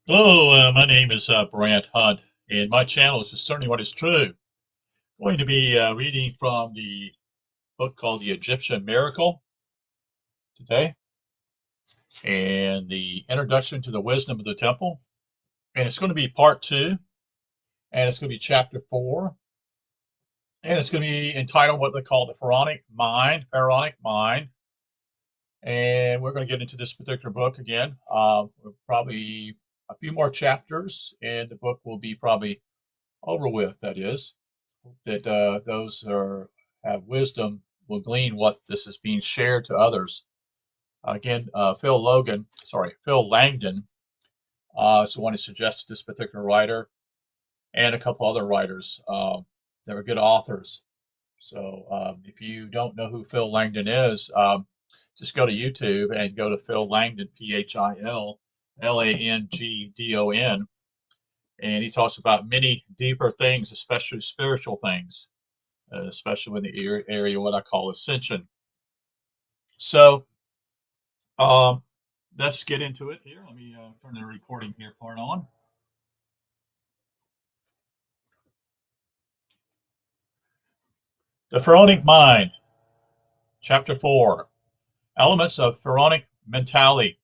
Hello, my name is Brant Hunt, and my channel is Discerning What is True. I'm going to be reading from the book called The Egyptian Miracle today, and the Introduction to the Wisdom of the Temple. And it's going to be part two, and it's going to be chapter 4, and it's going to be entitled what they call the Pharaonic Mind, Pharaonic Mind. And we're going to get into this particular book again. Probably a few more chapters, and the book will be probably over with, that is. That those who have wisdom will glean what this is being shared to others. Again, Phil Langdon is the one who suggested this particular writer, and a couple other writers. They were good authors. So if you don't know who Phil Langdon is, just go to YouTube and go to Phil Langdon, PhilLangdon, and he talks about many deeper things, especially spiritual things, especially in the area what I call ascension. So um, let's get into it here. Let me turn the recording here part on. The Pharaonic Mind, Chapter 4, Elements of Pharaonic Mentality.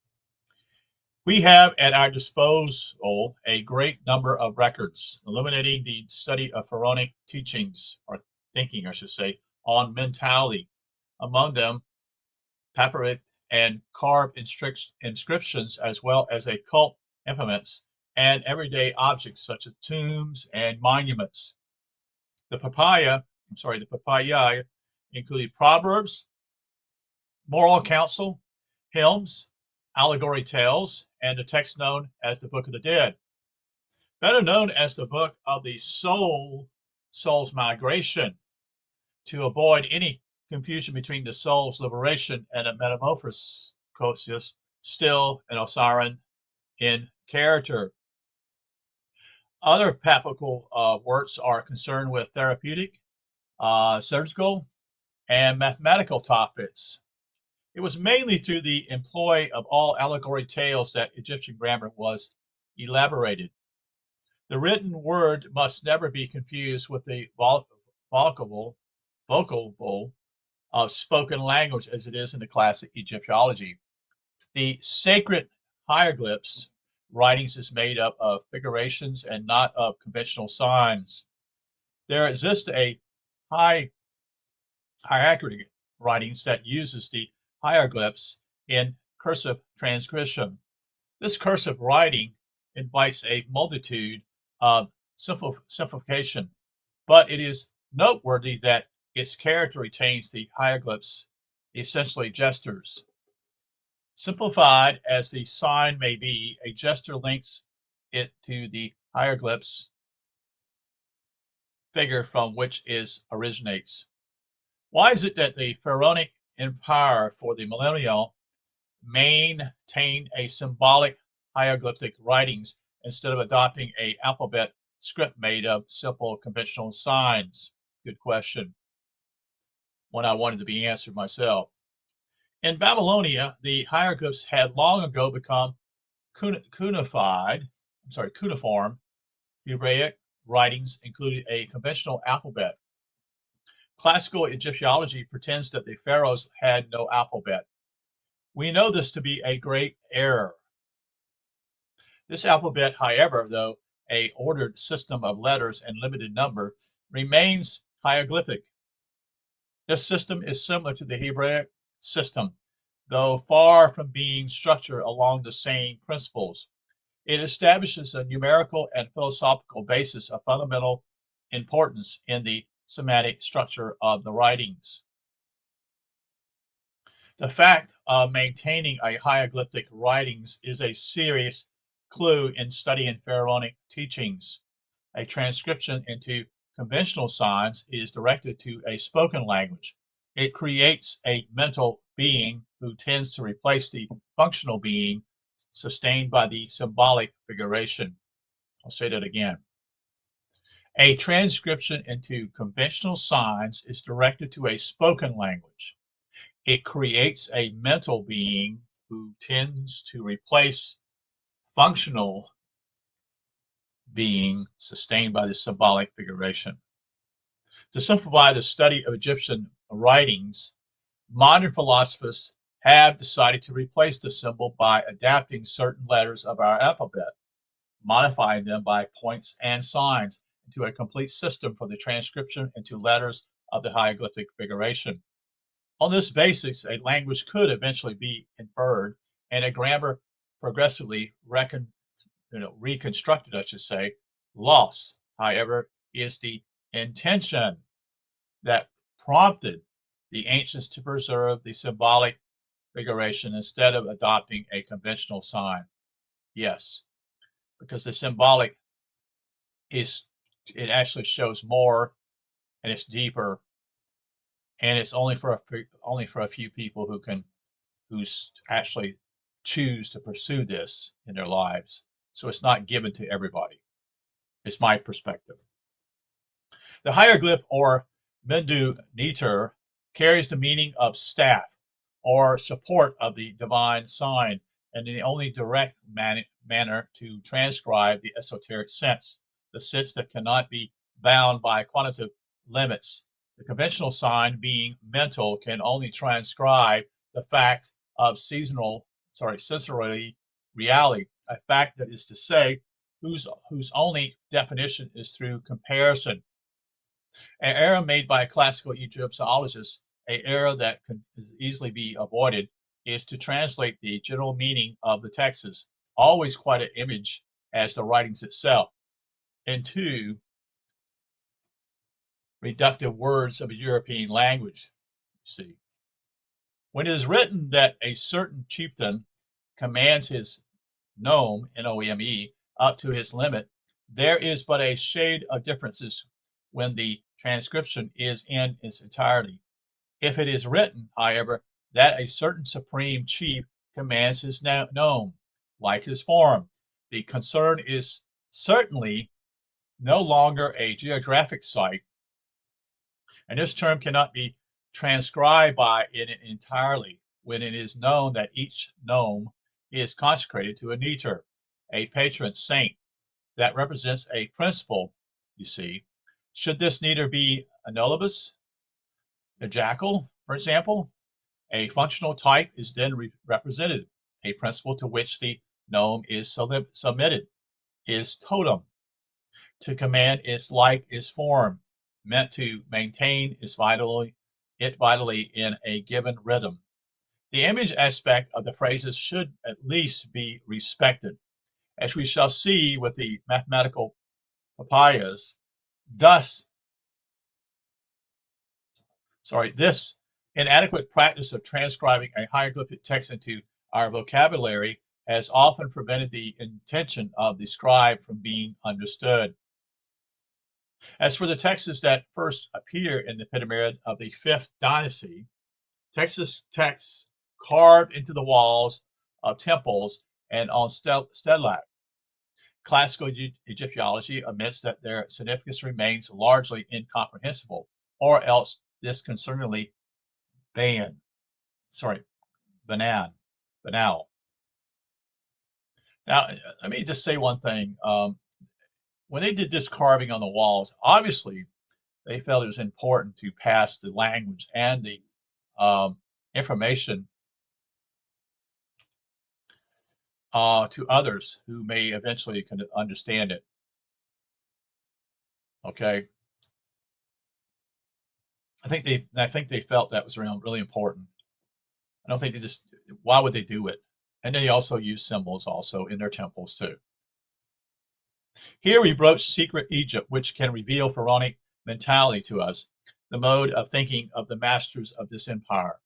We have at our disposal a great number of records illuminating the study of Pharaonic teachings, or thinking, I should say, on mentality. Among them, papyrus and carved inscriptions, as well as occult implements and everyday objects such as tombs and monuments. The papaya included proverbs, moral counsel, hymns, allegory tales, and the text known as the Book of the Dead, better known as the Book of the Soul's Migration, to avoid any confusion between the soul's liberation and a metamorphosis, still an Osiran in character. Other papal works are concerned with therapeutic, surgical, and mathematical topics. It was mainly through the employ of all allegory tales that Egyptian grammar was elaborated. The written word must never be confused with the vocable of spoken language as it is in the classic Egyptology. The sacred hieroglyphs writings is made up of figurations and not of conventional signs. There exists a high hierarchic writings that uses the hieroglyphs in cursive transcription. This cursive writing invites a multitude of simplification, but it is noteworthy that its character retains the hieroglyphs, essentially gestures. Simplified as the sign may be, a gesture links it to the hieroglyphs figure from which it originates. Why is it that the Pharaonic Empire for the millennial maintained a symbolic hieroglyphic writings instead of adopting a alphabet script made of simple conventional signs? Good question. One I wanted to be answered myself. In Babylonia, the hieroglyphs had long ago become cuneiform Hebraic writings included a conventional alphabet. Classical Egyptology pretends that the pharaohs had no alphabet. We know this to be a great error. This alphabet, however, though a ordered system of letters and limited number, remains hieroglyphic. This system is similar to the Hebraic system, though far from being structured along the same principles. It establishes a numerical and philosophical basis of fundamental importance in the semantic structure of the writings. The fact of maintaining a hieroglyphic writings is a serious clue in studying pharaonic teachings. A transcription into conventional signs is directed to a spoken language. It creates a mental being who tends to replace the functional being sustained by the symbolic figuration. I'll say that again. A transcription into conventional signs is directed to a spoken language. It creates a mental being who tends to replace functional being sustained by the symbolic figuration. To simplify the study of Egyptian writings, modern philosophers have decided to replace the symbol by adapting certain letters of our alphabet, modifying them by points and signs into a complete system for the transcription into letters of the hieroglyphic figuration. On this basis, a language could eventually be inferred and a grammar progressively reconstructed, I should say. Loss, however, is the intention that prompted the ancients to preserve the symbolic figuration instead of adopting a conventional sign. Yes, because the symbolic it actually shows more and it's deeper, and it's only for a few people who actually choose to pursue this in their lives. So it's not given to everybody. It's my perspective. The hieroglyph or Mendu Neter carries the meaning of staff or support of the divine sign, and the only direct manner to transcribe the esoteric sense, the sense that cannot be bound by quantitative limits. The conventional sign, being mental, can only transcribe the fact of sensory reality, a fact that is to say, whose only definition is through comparison. An error made by classical Egyptologists, an error that can easily be avoided, is to translate the general meaning of the texts, always quite an image as the writings itself, into reductive words of a European language. See, when it is written that a certain chieftain commands his nome, Nome, up to his limit, there is but a shade of differences when the transcription is in its entirety. If it is written, however, that a certain supreme chief commands his nome, like his form, the concern is certainly no longer a geographic site, and this term cannot be transcribed by it entirely when it is known that each nome is consecrated to a neter, a patron saint that represents a principle, you see. Should this neter be a nullibus, a jackal, for example, a functional type is then represented. A principle to which the nome is submitted is totem. To command its like is form, meant to maintain it vitally in a given rhythm. The image aspect of the phrases should at least be respected, as we shall see with the mathematical papayas. This inadequate practice of transcribing a hieroglyphic text into our vocabulary has often prevented the intention of the scribe from being understood. As for the texts that first appear in the pyramid of the 5th dynasty, texts carved into the walls of temples and on stelae, classical Egyptology admits that their significance remains largely incomprehensible, or else disconcertingly banal. Now, let me just say one thing. When they did this carving on the walls, obviously they felt it was important to pass the language and the information to others who may eventually understand it. Okay, I think they felt that was really important. I don't think they just. Why would they do it? And then they also use symbols also in their temples too. Here we broach secret Egypt, which can reveal pharaonic mentality to us, the mode of thinking of the masters of this empire.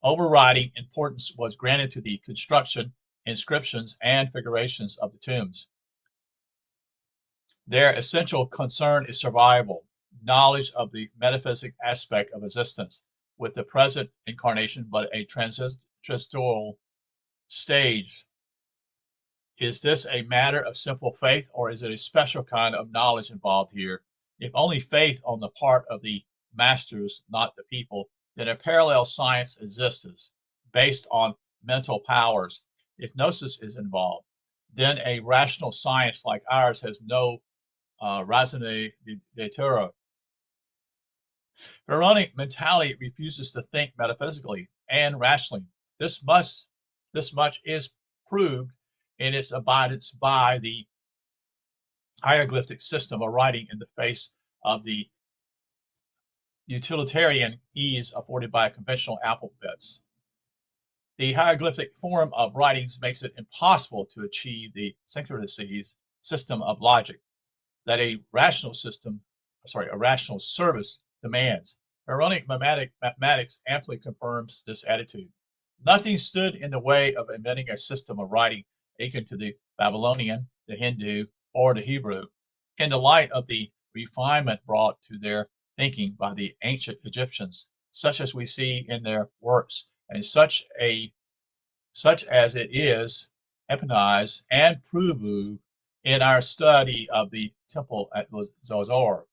Overriding importance was granted to the construction, inscriptions, and figurations of the tombs. Their essential concern is survival, knowledge of the metaphysic aspect of existence, with the present incarnation but a transitional stage. Is this a matter of simple faith, or is it a special kind of knowledge involved here? If only faith on the part of the masters, not the people, then a parallel science exists based on mental powers. If gnosis is involved, then a rational science like ours has no raison d'etre. Pharaonic mentality refuses to think metaphysically and rationally. This much is proved in its abidance by the hieroglyphic system of writing in the face of the utilitarian ease afforded by conventional alphabets. The hieroglyphic form of writings makes it impossible to achieve the synchronicities system of logic that a rational service demands. Pharaonic mathematics amply confirms this attitude. Nothing stood in the way of inventing a system of writing akin to the Babylonian, the Hindu, or the Hebrew, in the light of the refinement brought to their thinking by the ancient Egyptians, such as we see in their works, and such as it is epitomized and proved in our study of the temple at Zoar.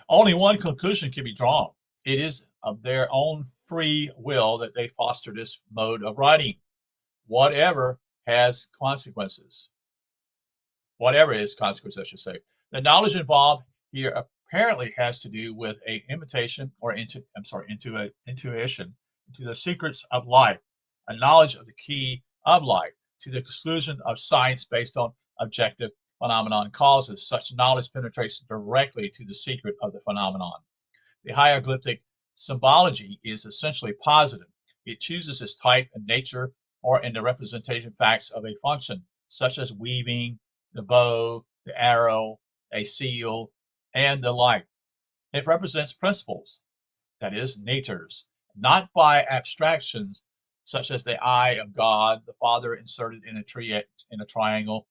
Only one conclusion can be drawn. It is of their own free will that they foster this mode of writing, whatever is consequences, I should say. The knowledge involved here apparently has to do with a intuition into the secrets of life, a knowledge of the key of life, to the exclusion of science based on objective phenomenon causes. Such knowledge penetrates directly to the secret of the phenomenon. The hieroglyphic symbology is essentially positive. It chooses its type in nature or in the representation facts of a function, such as weaving, the bow, the arrow, a seal, and the like. It represents principles, that is, natures, not by abstractions such as the eye of God, the Father inserted in a triangle,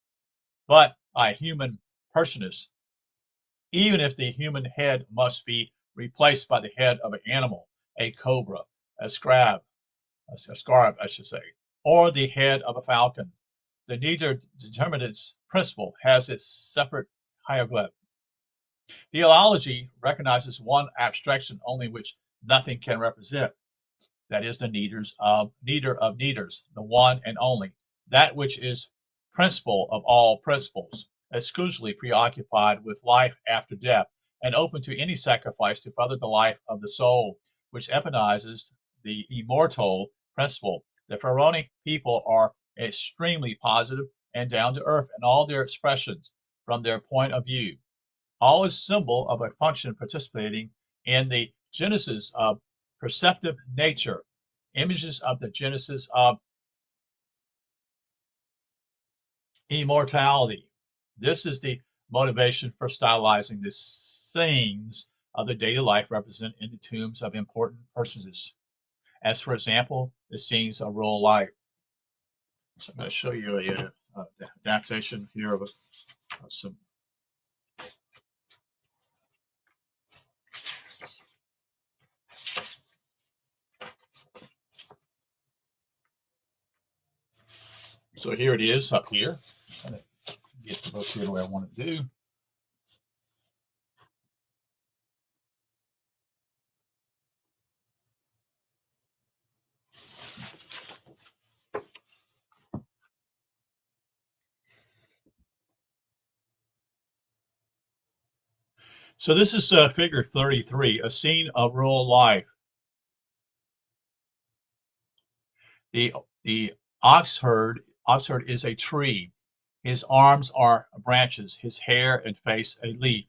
but by human personness, even if the human head must be replaced by the head of an animal, a cobra, a scarab, I should say, or the head of a falcon. The neither determinants principle has its separate hieroglyph. Theology recognizes one abstraction only which nothing can represent. That is the neither of neiters, the one and only, that which is principle of all principles, exclusively preoccupied with life after death, and open to any sacrifice to further the life of the soul, which epitomizes the immortal principle. The Pharaonic people are extremely positive and down to earth in all their expressions from their point of view. All is symbol of a function participating in the genesis of perceptive nature, images of the genesis of immortality. This is the motivation for stylizing the scenes of the daily life represented in the tombs of important personages, as for example, the scenes of rural life. So I'm going to show you a adaptation here of some. So here it is up here. I'm going to get the book here the way I want to do. So this is figure 33, a scene of rural life. The ox herd is a tree. His arms are branches, his hair and face a leaf,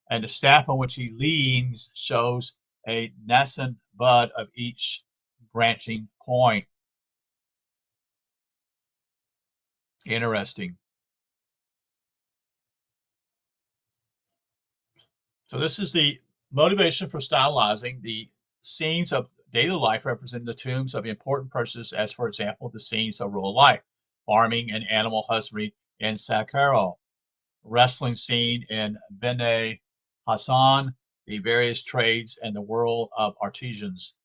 and the staff on which he leans shows a nascent bud of each branching point. Interesting. So this is the motivation for stylizing the scenes of daily life representing the tombs of important persons, as for example, the scenes of rural life, farming and animal husbandry in Saqqara, wrestling scene in Bene Hassan, the various trades and the world of artisans,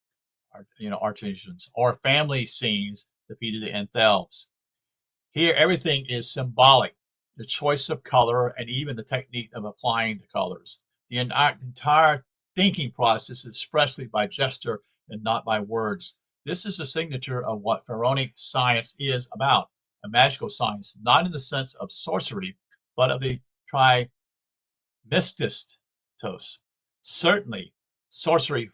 or family scenes depicted in Thebes. Here, everything is symbolic. The choice of color and even the technique of applying the colors. The entire thinking process is expressly by gesture and not by words. This is the signature of what pharaonic science is about, a magical science, not in the sense of sorcery, but of the trimestistos. Certainly, sorcery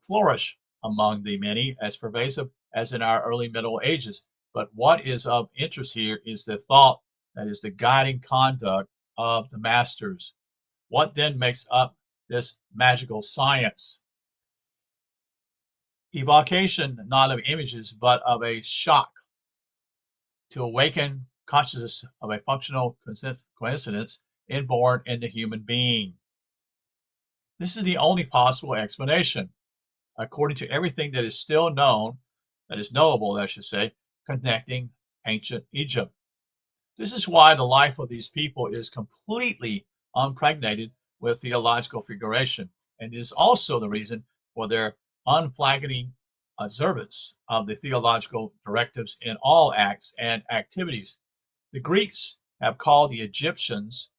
flourished among the many as pervasive as in our early Middle Ages. But what is of interest here is the thought that is the guiding conduct of the masters. What then makes up this magical science? Evocation not of images, but of a shock to awaken consciousness of a functional coincidence inborn in the human being. This is the only possible explanation, according to everything that is still known, that is knowable, I should say, connecting ancient Egypt. This is why the life of these people is completely impregnated with theological figuration, and is also the reason for their unflagging observance of the theological directives in all acts and activities. The Greeks have called the Egyptians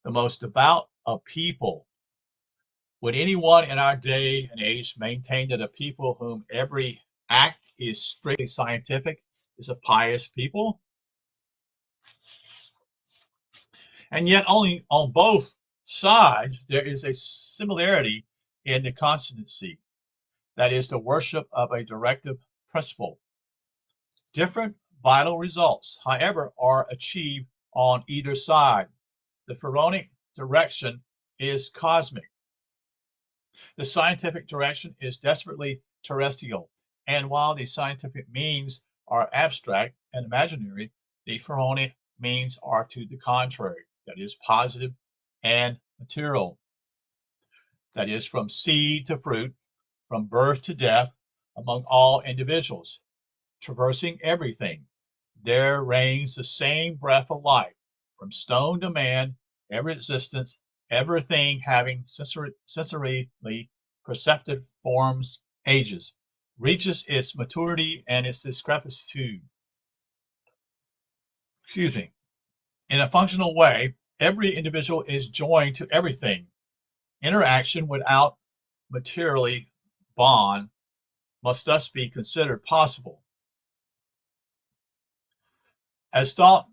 the most devout of people. Would anyone in our day and age maintain that a people whom every act is strictly scientific is a pious people? And yet only on both sides there is a similarity in the constancy, that is the worship of a directive principle. Different vital results, however, are achieved on either side. The pharaonic direction is cosmic. The scientific direction is desperately terrestrial, and while the scientific means are abstract and imaginary, the pharaonic means are to the contrary, that is, positive and material. That is, from seed to fruit, from birth to death, among all individuals, traversing everything. There reigns the same breath of life, from stone to man, every existence, everything having sensorily perceptive forms, ages, reaches its maturity and its discrepancy. Excuse me. In a functional way, every individual is joined to everything. Interaction without materially bond must thus be considered possible. As thought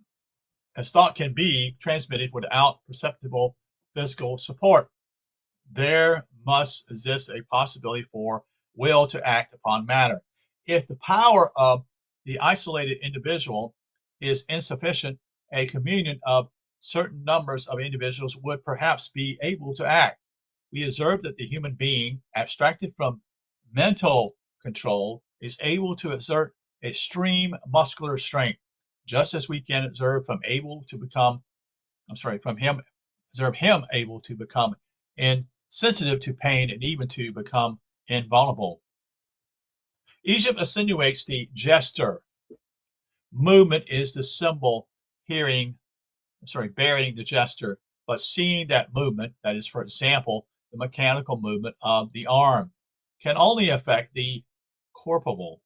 can be transmitted without perceptible physical support, there must exist a possibility for will to act upon matter. If the power of the isolated individual is insufficient, a communion of certain numbers of individuals would perhaps be able to act. We observe that the human being, abstracted from mental control, is able to exert extreme muscular strength, just as we can observe from him able to become insensitive to pain and even to become invulnerable. Egypt insinuates the gesture. Movement is the symbol bearing the gesture, but seeing that movement, that is, for example, the mechanical movement of the arm, can only affect the corporeal,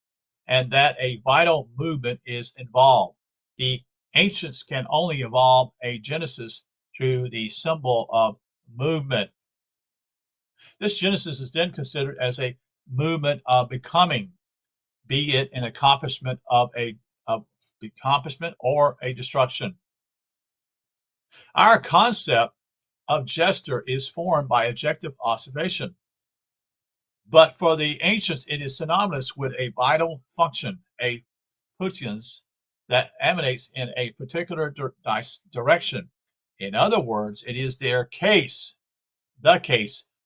and that a vital movement is involved. The ancients can only evolve a genesis through the symbol of movement. This genesis is then considered as a movement of becoming, be it an accomplishment or a destruction. Our concept of gesture is formed by objective observation, but for the ancients it is synonymous with a vital function, a potence that emanates in a particular direction. In other words, it is the case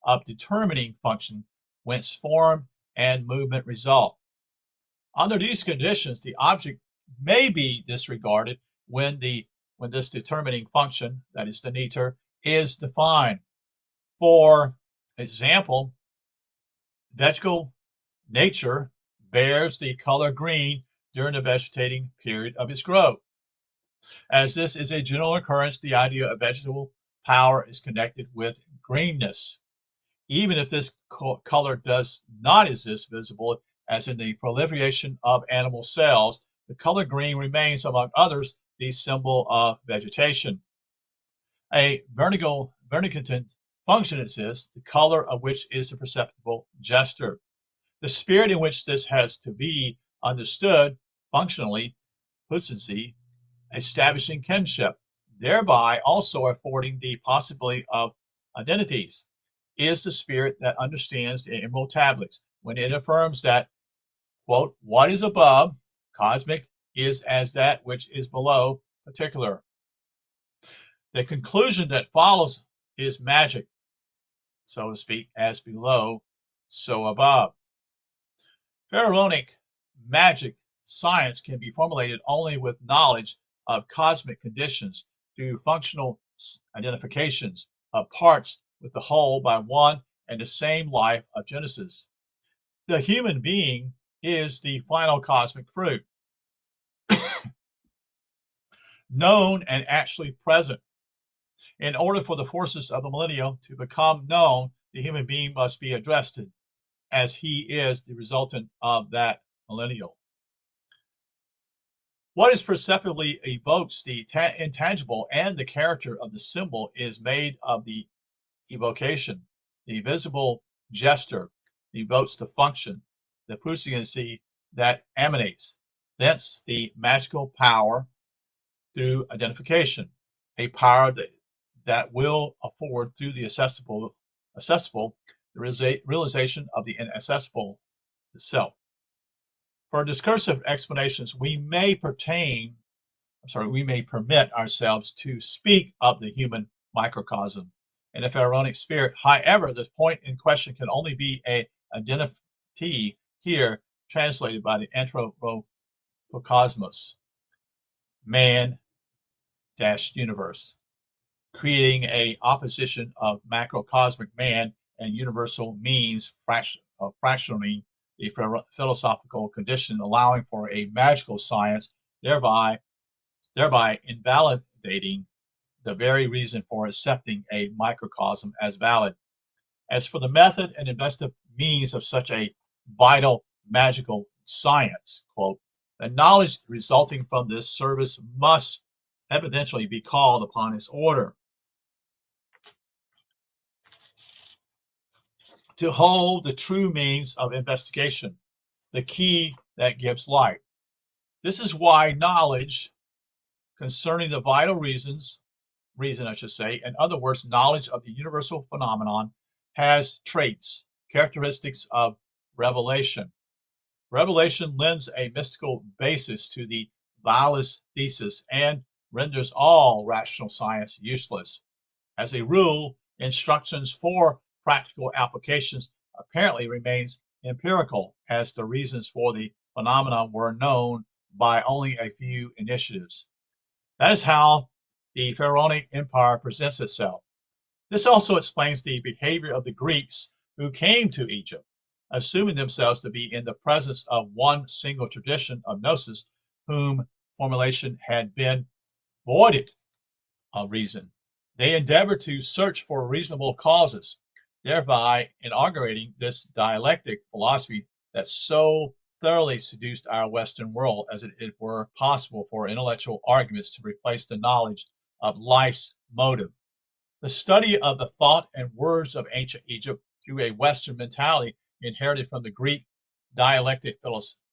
of determining function whence form and movement result. Under these conditions, the object may be disregarded when this determining function, that is the neter, is defined. For example, vegetable nature bears the color green during the vegetating period of its growth. As this is a general occurrence, the idea of vegetable power is connected with greenness. Even if this color does not exist visible, as in the proliferation of animal cells, the color green remains, among others, the symbol of vegetation. A vernicatent function exists, the color of which is the perceptible gesture. The spirit in which this has to be understood functionally potency, establishing kinship, thereby also affording the possibility of identities, is the spirit that understands the emerald tablets when it affirms that, quote, what is above, cosmic, is as that which is below, particular. The conclusion that follows is magic, so to speak, as below, so above. Pharaonic magic science can be formulated only with knowledge of cosmic conditions through functional identifications of parts with the whole by one and the same life of Genesis. The human being is the final cosmic fruit, known and actually present. In order for the forces of the millennium to become known, the human being must be addressed as he is the resultant of that millennial. What is perceptibly evokes the intangible and the character of the symbol is made of the evocation. The visible gesture evokes the function, the puissance that emanates. Thence the magical power through identification, a power that will afford through the accessible the realization of the inaccessible itself. For discursive explanations, we may permit ourselves to speak of the human microcosm and the pharaonic spirit. However, the point in question can only be an identity here translated by the anthropocosmos, man-universe, creating a opposition of macrocosmic man and universal means fractioning the philosophical condition, allowing for a magical science, thereby invalidating the very reason for accepting a microcosm as valid. As for the method and investigative means of such a vital magical science, quote, the knowledge resulting from this service must evidently be called upon its order to hold the true means of investigation, the key that gives light. This is why knowledge concerning the vital reason, in other words, knowledge of the universal phenomenon, has traits, characteristics of revelation. Revelation lends a mystical basis to the valus thesis and renders all rational science useless. As a rule, instructions for practical applications apparently remains empirical, as the reasons for the phenomenon were known by only a few initiatives. That is how the Pharaonic Empire presents itself. This also explains the behavior of the Greeks who came to Egypt, assuming themselves to be in the presence of one single tradition of gnosis, whom formulation had been voided of reason. They endeavored to search for reasonable causes, thereby inaugurating this dialectic philosophy that so thoroughly seduced our Western world, as it were possible for intellectual arguments to replace the knowledge of life's motive. The study of the thought and words of ancient Egypt through a Western mentality inherited from the Greek dialectic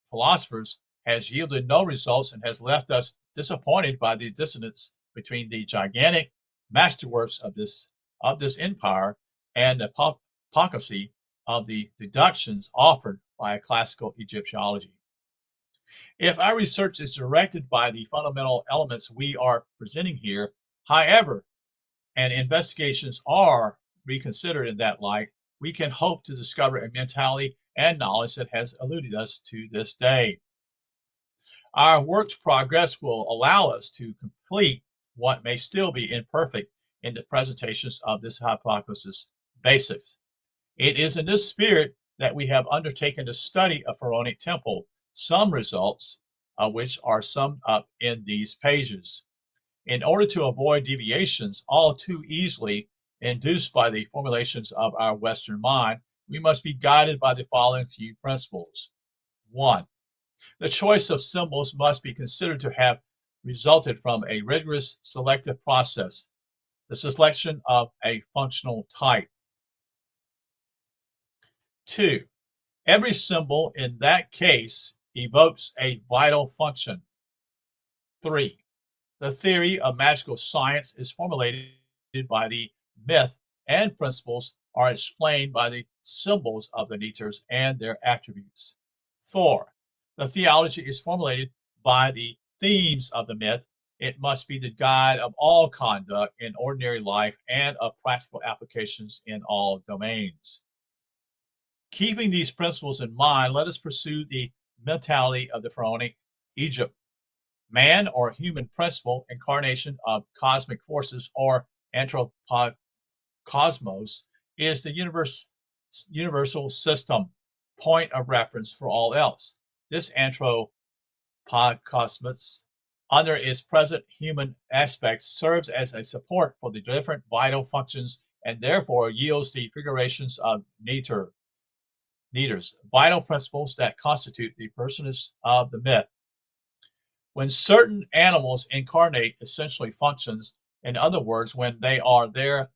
philosophers has yielded no results and has left us disappointed by the dissonance between the gigantic masterworks of this empire and the hypocrisy of the deductions offered by a classical Egyptology. If our research is directed by the fundamental elements we are presenting here, however, and investigations are reconsidered in that light, we can hope to discover a mentality and knowledge that has eluded us to this day. Our work's progress will allow us to complete what may still be imperfect in the presentations of this hypothesis basics. It is in this spirit that we have undertaken to study a pharaonic temple, some results of which are summed up in these pages. In order to avoid deviations all too easily induced by the formulations of our Western mind, we must be guided by the following few principles. 1. The choice of symbols must be considered to have resulted from a rigorous selective process, the selection of a functional type. 2. Every symbol in that case evokes a vital function. 3. The theory of magical science is formulated by the myth, and principles are explained by the symbols of the Neters and their attributes. 4. The theology is formulated by the themes of the myth. It must be the guide of all conduct in ordinary life and of practical applications in all domains. Keeping these principles in mind, let us pursue the mentality of the pharaonic Egypt. Man, or human principle, incarnation of cosmic forces, or anthropocosmos, is the universal system, point of reference for all else. This anthropocosmos, under its present human aspects, serves as a support for the different vital functions and therefore yields the figurations of neters, vital principles that constitute the personage of the myth. When certain animals incarnate essentially functions, in other words, when they are there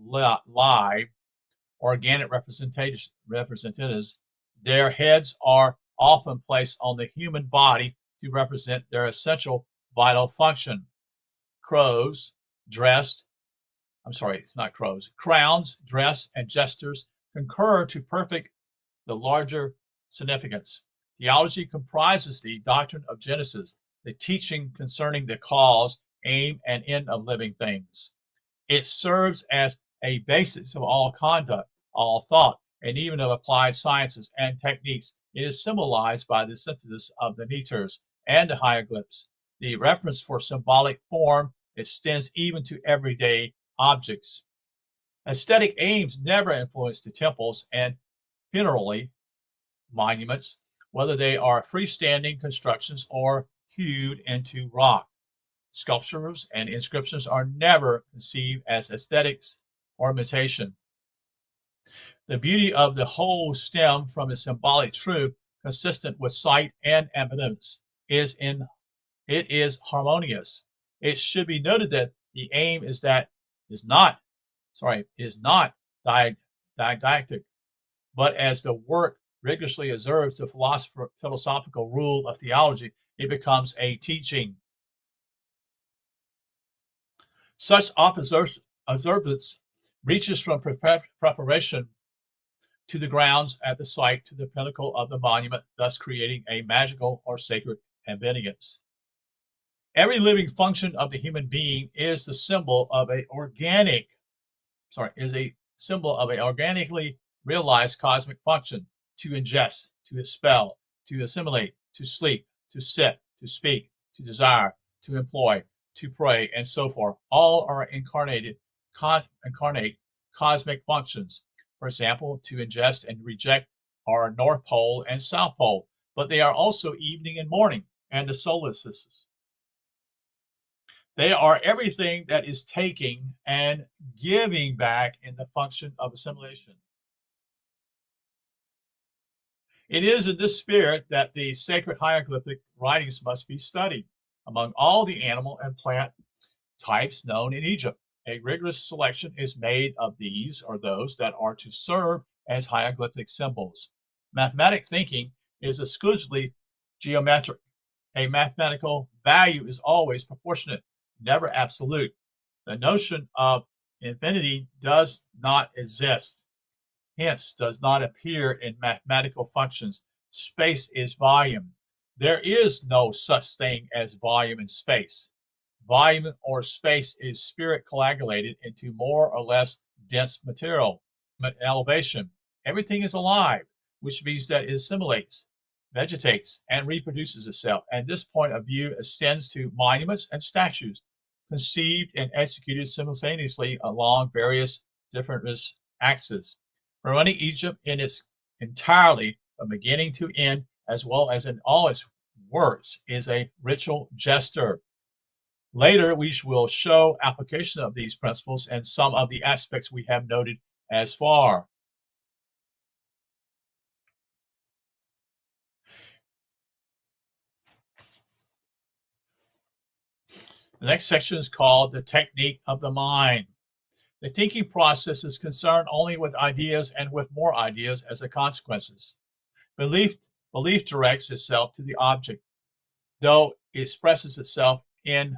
live organic representatives, their heads are often placed on the human body to represent their essential vital function. Crowns, dress, and gestures concur to perfect the larger significance. Theology comprises the doctrine of Genesis, the teaching concerning the cause, aim, and end of living things. It serves as a basis of all conduct, all thought, and even of applied sciences and techniques. It is symbolized by the synthesis of the Neters and the hieroglyphs. The reference for symbolic form extends even to everyday objects. Aesthetic aims never influence the temples and funerary monuments, whether they are freestanding constructions or hewed into rock. Sculptures and inscriptions are never conceived as aesthetics or imitation. The beauty of the whole stems from a symbolic truth consistent with sight and evidence. It is harmonious. It should be noted that the aim is not didactic, but as the work rigorously observes the philosophical rule of theology, it becomes a teaching. Such observance reaches from preparation to the grounds at the site to the pinnacle of the monument, thus creating a magical or sacred ambience. Every living function of the human being is a symbol of a organically realized cosmic function: to ingest, to expel, to assimilate, to sleep, to sit, to speak, to desire, to employ, to pray, and so forth. All are incarnate cosmic functions. For example, to ingest and reject are North Pole and South Pole, but they are also evening and morning and the solstices. They are everything that is taking and giving back in the function of assimilation. It is in this spirit that the sacred hieroglyphic writings must be studied. Among all the animal and plant types known in Egypt, a rigorous selection is made of these or those that are to serve as hieroglyphic symbols. Mathematic thinking is exclusively geometric. A mathematical value is always proportionate, never absolute. The notion of infinity does not exist, hence does not appear in mathematical functions. Space is volume. There is no such thing as volume in space. Volume or space is spirit coagulated into more or less dense material. Elevation. Everything is alive, which means that it assimilates, vegetates, and reproduces itself. And this point of view extends to monuments and statues, conceived and executed simultaneously along various different axes. Pharaonic Egypt in its entirety, from beginning to end, as well as in all its works, is a ritual gesture. Later, we will show application of these principles and some of the aspects we have noted as far. The next section is called the technique of the mind. The thinking process is concerned only with ideas and with more ideas as a consequences. Belief directs itself to the object. though it expresses itself in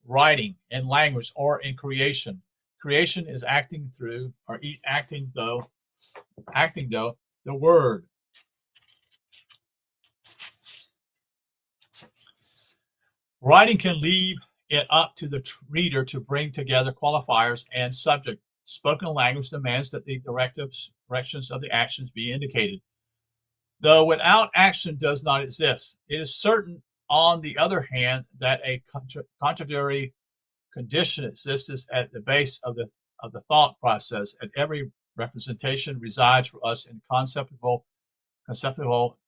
writing, in language, or in creation. Creation is acting through, or acting though, the word. Writing can leave it up to the reader to bring together qualifiers and subject. Spoken language demands that the directions of the actions be indicated, though without action does not exist. It is certain, on the other hand, that a contradictory condition exists at the base of the thought process, and every representation resides for us in conceptual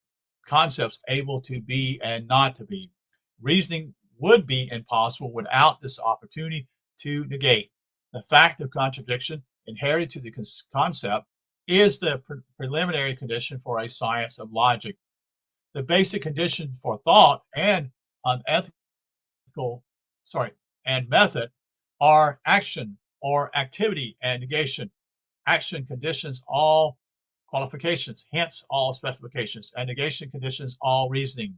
concepts able to be and not to be. Reasoning would be impossible without this opportunity to negate. The fact of contradiction inherited to the concept is the preliminary condition for a science of logic. The basic condition for thought and unethical, sorry, and method are action or activity and negation. Action conditions all qualifications, hence all specifications, and negation conditions all reasoning.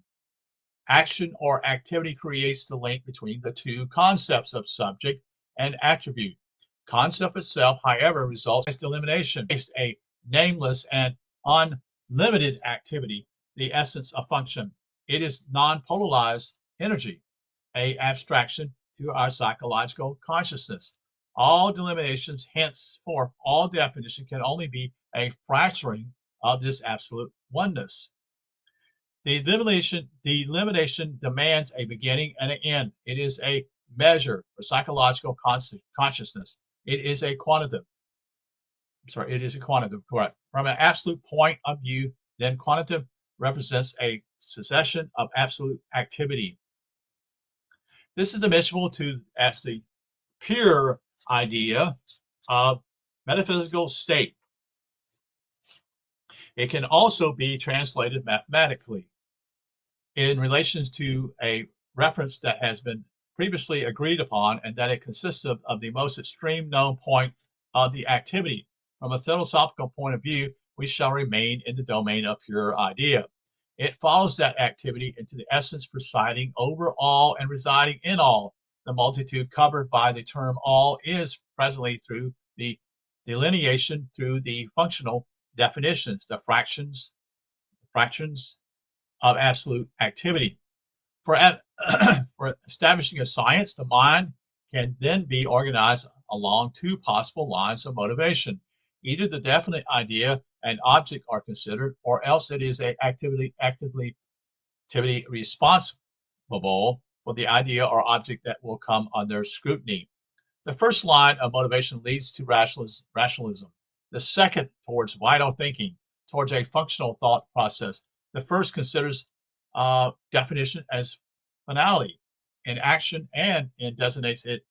Action or activity creates the link between the two concepts of subject and attribute. Concept itself, however, results in elimination, a nameless and unlimited activity, the essence of function. It is non-polarized energy, a abstraction to our psychological consciousness. All delimitation, henceforth, all definition can only be a fracturing of this absolute oneness. The delimitation demands a beginning and an end. It is a measure for psychological consciousness. It is a quantitative. Correct. From an absolute point of view, then quantitative represents a succession of absolute activity. This is admissible to as the pure idea of metaphysical state. It can also be translated mathematically in relation to a reference that has been previously agreed upon, and that it consists of the most extreme known point of the activity. From a philosophical point of view, we shall remain in the domain of pure idea. It follows that activity into the essence presiding over all and residing in all. The multitude covered by the term all is presently through the delineation through the functional definitions, the fractions of absolute activity. For establishing a science, the mind can then be organized along two possible lines of motivation. Either the definite idea and object are considered, or else it is a activity responsible for the idea or object that will come under scrutiny. The first line of motivation leads to rationalism. The second towards vital thinking, towards a functional thought process. The first considers definition as finality in action and designates it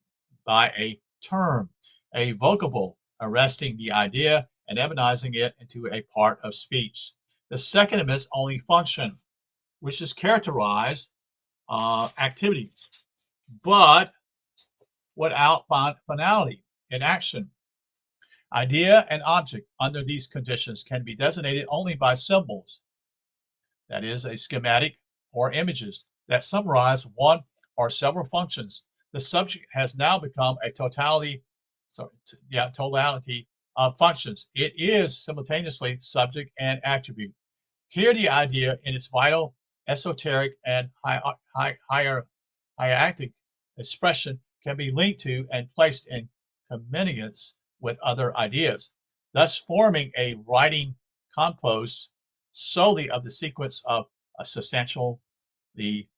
by a term, a vocable, arresting the idea and embodizing it into a part of speech. The second admits only function, which is characterized activity, but without finality in action. Idea and object under these conditions can be designated only by symbols, that is, a schematic or images that summarize one or several functions. The subject has now become a totality of functions. It is simultaneously subject and attribute. Here, the idea in its vital, esoteric, and hierarchic expression can be linked to and placed in communiance with other ideas, thus forming a writing composed solely of the sequence of substantially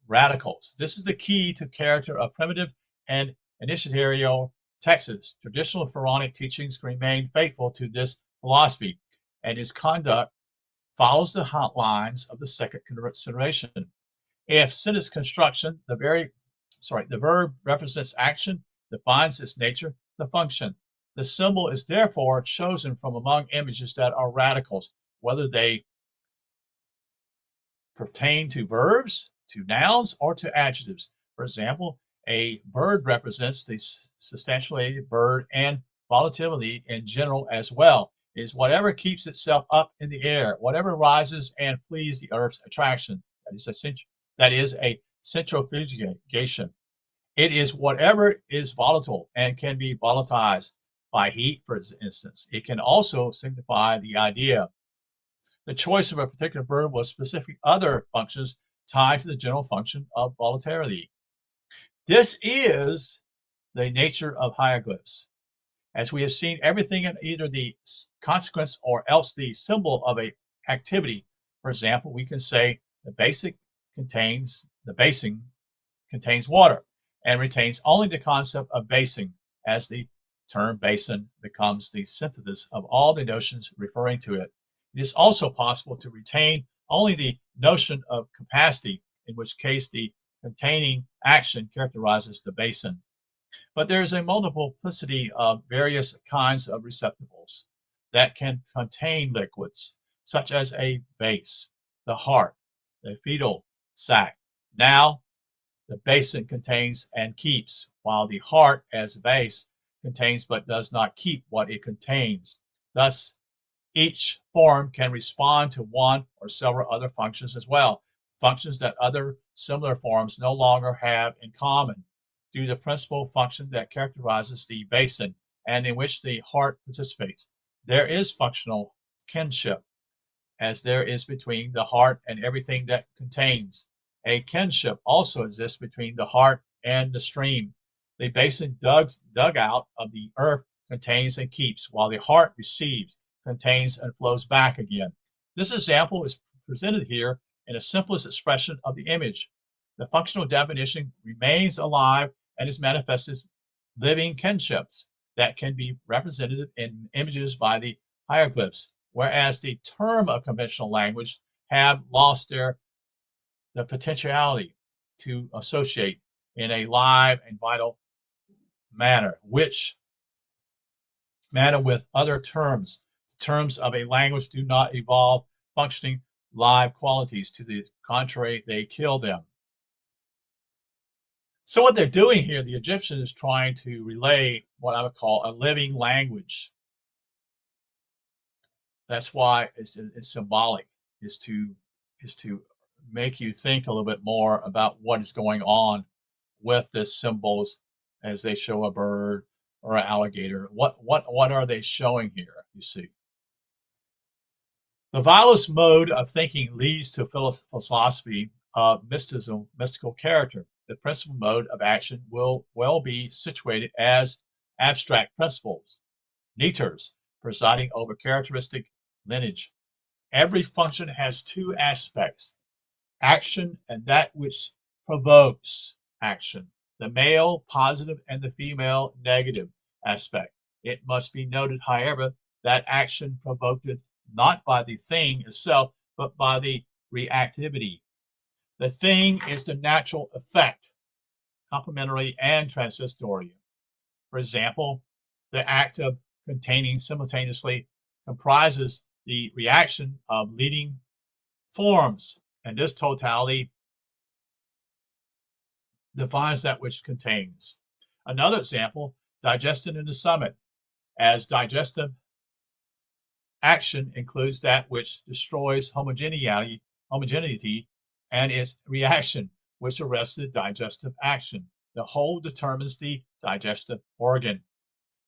radicals. This is the key to character of primitive and initiatorial texts. Traditional Pharaonic teachings remain faithful to this philosophy, and its conduct follows the lines of the second consideration. If sentence construction, the verb represents action, defines its nature, the function. The symbol is therefore chosen from among images that are radicals, whether they pertain to verbs, to nouns, or to adjectives. For example, a bird represents the substantiated bird, and volatility in general as well is whatever keeps itself up in the air, whatever rises and flees the earth's attraction. That is that is a centrifugation. It is whatever is volatile and can be volatilized by heat, for instance. It can also signify the idea. The choice of a particular verb was specific other functions tied to the general function of volatility. This is the nature of hieroglyphs. As we have seen, everything in either the consequence or else the symbol of a activity. For example, we can say the basin contains water and retains only the concept of basin, as the term basin becomes the synthesis of all the notions referring to it. It is also possible to retain only the notion of capacity, in which case the containing action characterizes the basin. But there is a multiplicity of various kinds of receptacles that can contain liquids, such as a vase, the heart, the fetal sac. Now, the basin contains and keeps, while the heart, as vase, contains but does not keep what it contains. Thus, each form can respond to one or several other functions as well, functions that other similar forms no longer have in common, through the principal function that characterizes the basin and in which the heart participates. There is functional kinship, as there is between the heart and everything that contains. A kinship also exists between the heart and the stream. The basin dug out of the earth contains and keeps, while the heart receives, contains, and flows back again. This example is presented here in the simplest expression of the image. The functional definition remains alive and is manifested as living kinships that can be represented in images by the hieroglyphs, whereas the term of conventional language have lost the potentiality to associate in a live and vital manner, with other terms. Terms of a language do not evolve functioning live qualities. To the contrary, they kill them. So what they're doing here, the Egyptian is trying to relay what I would call a living language. That's why it's symbolic, is to make you think a little bit more about what is going on with the symbols as they show a bird or an alligator. What are they showing here? You see, the vilest mode of thinking leads to philosophy of mystical character. The principal mode of action will well be situated as abstract principles, neters, presiding over characteristic lineage. Every function has two aspects: action and that which provokes action, the male positive and the female negative aspect. It must be noted, however, that action provoked not by the thing itself, but by the reactivity. The thing is the natural effect, complementary and transitory. For example, the act of containing simultaneously comprises the reaction of leading forms, and this totality defines that which contains. Another example, digestion in the stomach, as digestive action includes that which destroys homogeneity and its reaction, which arrests the digestive action. The whole determines the digestive organ.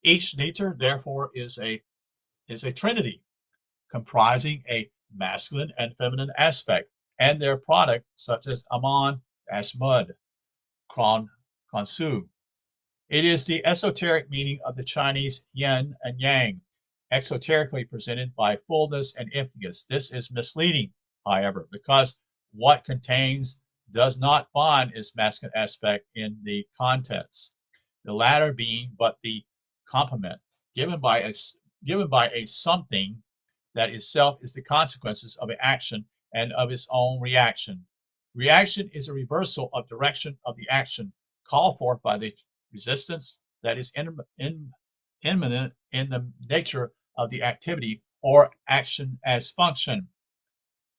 Each neter, therefore, is a trinity, comprising a masculine and feminine aspect, and their product, such as Aman, Mud, Kronsu. It is the esoteric meaning of the Chinese yin and yang, exoterically presented by fullness and emptiness. This is misleading, however, because what contains does not find its masculine aspect in the contents, the latter being but the complement given by a something that itself is the consequences of an action and of its own reaction. Reaction is a reversal of direction of the action called forth by the resistance that is immanent in the nature of the activity or action as function.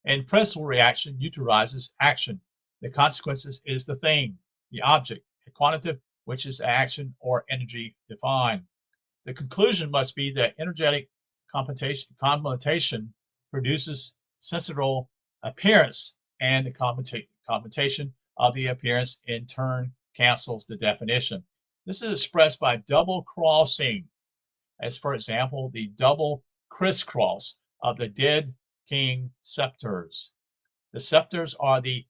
In principal, reaction utilizes action. The consequences is the thing, the object, a quantitative, which is action or energy defined. The conclusion must be that energetic complementation produces sensorial appearance, and the Computation of the appearance in turn cancels the definition. This is expressed by double crossing, as for example, the double crisscross of the dead king scepters. The scepters are the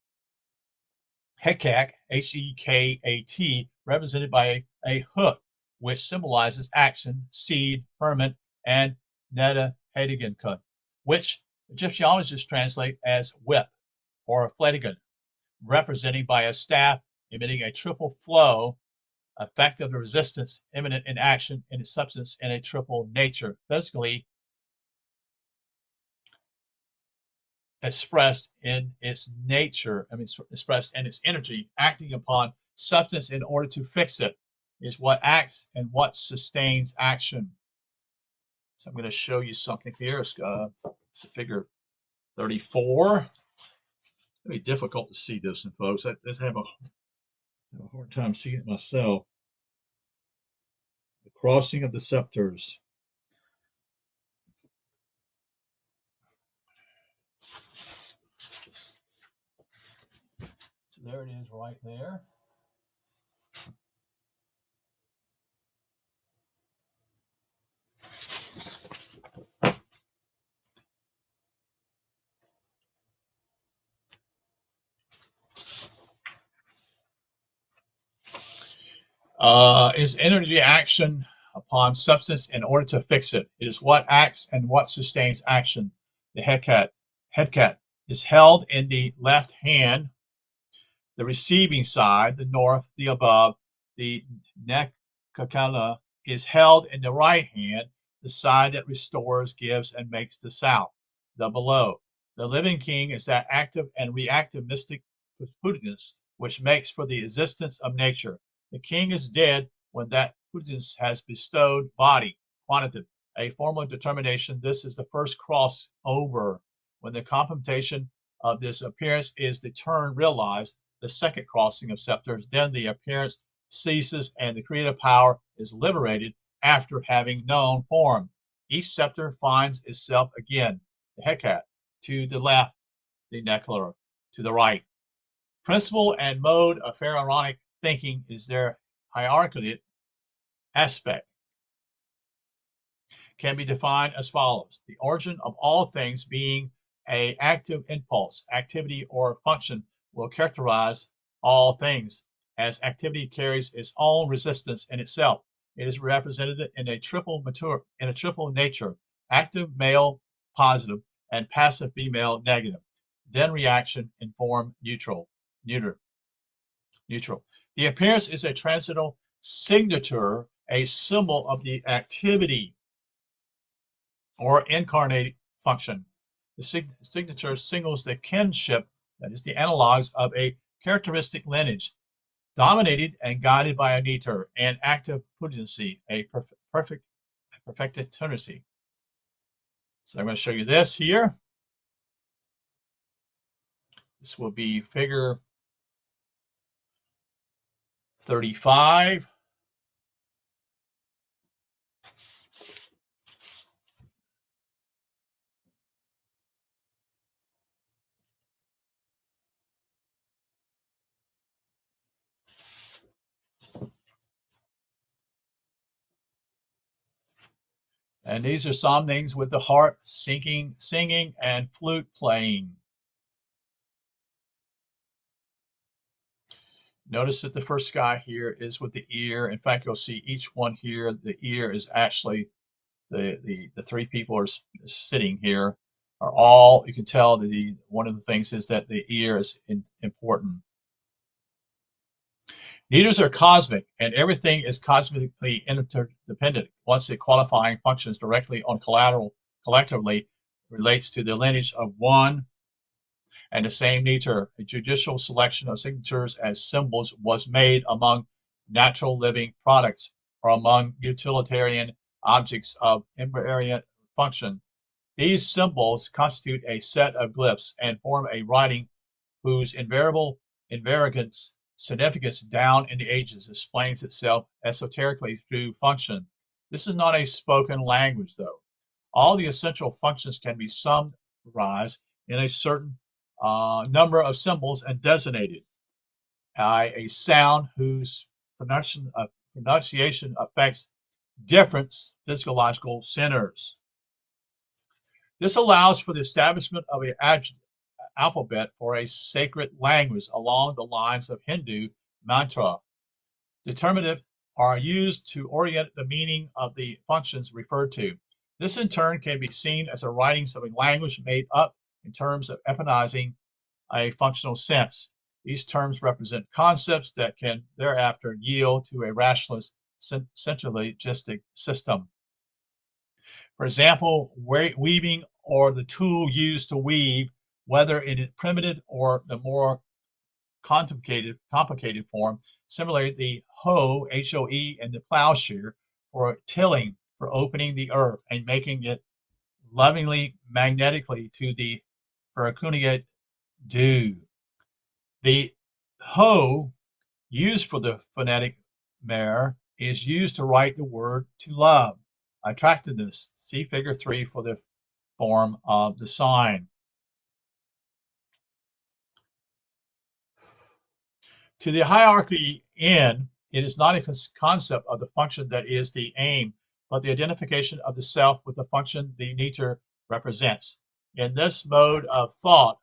Hekat, H-E-K-A-T, represented by a hook, which symbolizes action, seed, ferment, and Neta-Hedigenkut, which Egyptologists translate as whip or fletigon, representing by a staff emitting a triple flow, effect of the resistance imminent in action in its substance in a triple nature, physically expressed in its nature, expressed in its energy, acting upon substance in order to fix it, is what acts and what sustains action. So I'm going to show you something here. It's a figure 34. It's going to be difficult to see this, folks. I just have a hard time seeing it myself. The crossing of the scepters. So there it is right there. Is energy action upon substance in order to fix it. It is what acts and what sustains action. The headcat is held in the left hand, the receiving side, the north, the above. The nekakala is held in the right hand, the side that restores, gives, and makes the south, the below. The living king is that active and reactive mystic prudence which makes for the existence of nature. The king is dead when that prudence has bestowed body, quantitative, a formal determination. This is the first cross over. When the contemplation of this appearance is the turn realized, the second crossing of scepters, then the appearance ceases and the creative power is liberated after having known form. Each scepter finds itself again, the hekat, to the left, the neclar, to the right. Principle and mode of pharaonic thinking is their hierarchical aspect. Can be defined as follows. The origin of all things being an active impulse, activity, or function will characterize all things. As activity carries its own resistance in itself, it is represented in a triple nature: active male positive and passive female negative. Then reaction in form neutral. The appearance is a transitional signature, a symbol of the activity or incarnate function. The signature signals the kinship, that is the analogs of a characteristic lineage, dominated and guided by a neter and active potency, a perfected tendency. So I'm going to show you this here. This will be figure 35. And these are some things with the harp, singing, and flute playing. Notice that the first guy here is with the ear. In fact, you'll see each one here. The ear is actually the three people are sitting here are all. You can tell that one of the things is that the ear is important. Neiters are cosmic, and everything is cosmically interdependent. Once the qualifying functions directly on collectively relates to the lineage of one and the same neter. A judicial selection of signatures as symbols was made among natural living products or among utilitarian objects of invariant function. These symbols constitute a set of glyphs and form a writing whose invariant significance down in the ages explains itself esoterically through function. This is not a spoken language, though. All the essential functions can be summarized in a certain number of symbols and designated a sound whose pronunciation affects different physiological centers. This allows for the establishment of an alphabet for a sacred language along the lines of Hindu mantra. Determinative are used to orient the meaning of the functions referred to. This in turn can be seen as a writings of a language made up in terms of epitomizing a functional sense. These terms represent concepts that can thereafter yield to a rationalist centralistic system. For example, weaving or the tool used to weave, whether in its primitive or the more complicated form. Similarly, the hoe, H-O-E, and the plowshare for tilling, for opening the earth and making it lovingly magnetically to the percuniate dew. The hoe used for the phonetic mer is used to write the word to love. Attractiveness. See figure 3 for the form of the sign. To the hierarchy in, it is not a concept of the function that is the aim, but the identification of the self with the function the nature represents. In this mode of thought,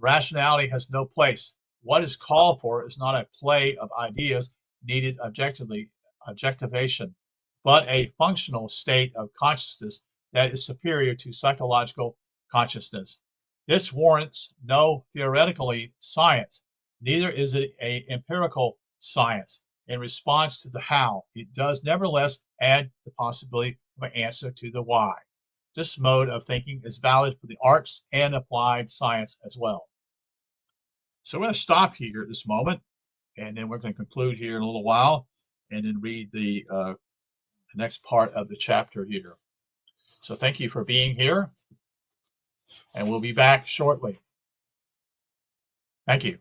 rationality has no place. What is called for is not a play of ideas needed objectivation, but a functional state of consciousness that is superior to psychological consciousness. This warrants no theoretically science. Neither is it an empirical science. In response to the how, it does nevertheless add the possibility of an answer to the why. This mode of thinking is valid for the arts and applied science as well. So we're going to stop here at this moment, and then we're going to conclude here in a little while, and then read the next part of the chapter here. So thank you for being here, and we'll be back shortly. Thank you.